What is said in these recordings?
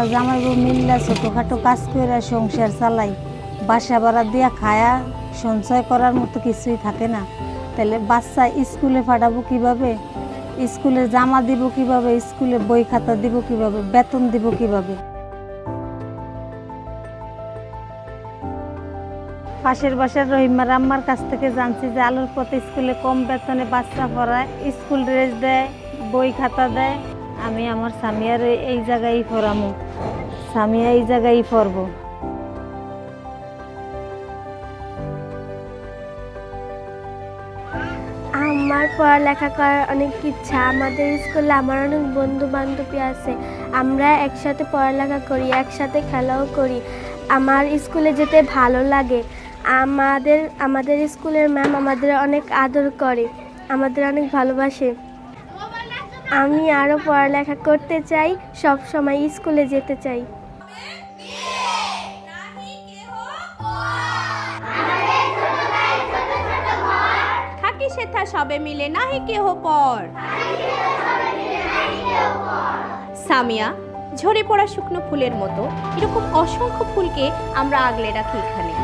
আমরা জামাই বউ মিল্লা ছোটোখাটো কাজ করে সংসার চালাই, বাসা ভাড়া দিয়া খায়া সঞ্চয় করার মতো কিছুই থাকে না। তাহলে বাচ্চা স্কুলে পাঠাবো কিভাবে, স্কুলে জামা দিব কিভাবে, স্কুলে বই খাতা দিব কিভাবে, বেতন দিব কিভাবে। পাশের বাসার রহিমার আম্মার কাছ থেকে জানছি যে আলুর পথে স্কুলে কম বেতনে বাচ্চা পড়ায়, স্কুল ড্রেস দেয়, বই খাতা দেয়। আমি আমার সামিয়ার এই জায়গায় পড়ামো, সামিয়া এই জায়গায় পড়বো। আমার পড়ালেখা করার অনেক ইচ্ছা। আমাদের স্কুলে আমার অনেক বন্ধু বান্ধবী আছে, আমরা একসাথে পড়ালেখা করি, একসাথে খেলাও করি। আমার স্কুলে যেতে ভালো লাগে। আমাদের স্কুলের ম্যাম আমাদের অনেক আদর করে, আমাদের অনেক ভালোবাসে। আমি আরও পড়ালেখা করতে চাই, সব সময় স্কুলে যেতে চাই। থাকি সেথা সবে মিলে নাহি কেহ পর। সামিয়া ঝরে পড়া শুকনো ফুলের মতো এরকম অসংখ্য ফুলকে আমরা আগলে রাখি এখানে।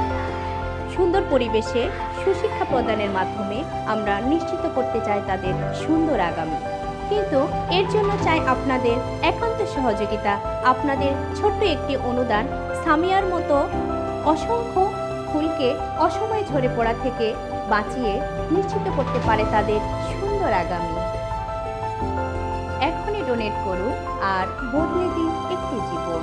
সুন্দর পরিবেশে সুশিক্ষা প্রদানের মাধ্যমে আমরা নিশ্চিত করতে চাই তাদের সুন্দর আগামী। কিন্তু এর জন্য চাই আপনাদের একান্ত সহযোগিতা, আপনাদের ছোট্ট একটি অনুদান সামিয়ার মতো অসংখ্য ফুলকে অসময়ে ঝরে পড়া থেকে বাঁচিয়ে নিশ্চিত করতে পারে তাদের সুন্দর আগামী। এখনই ডোনেট করুন আর বদলে দিন একটি জীবন।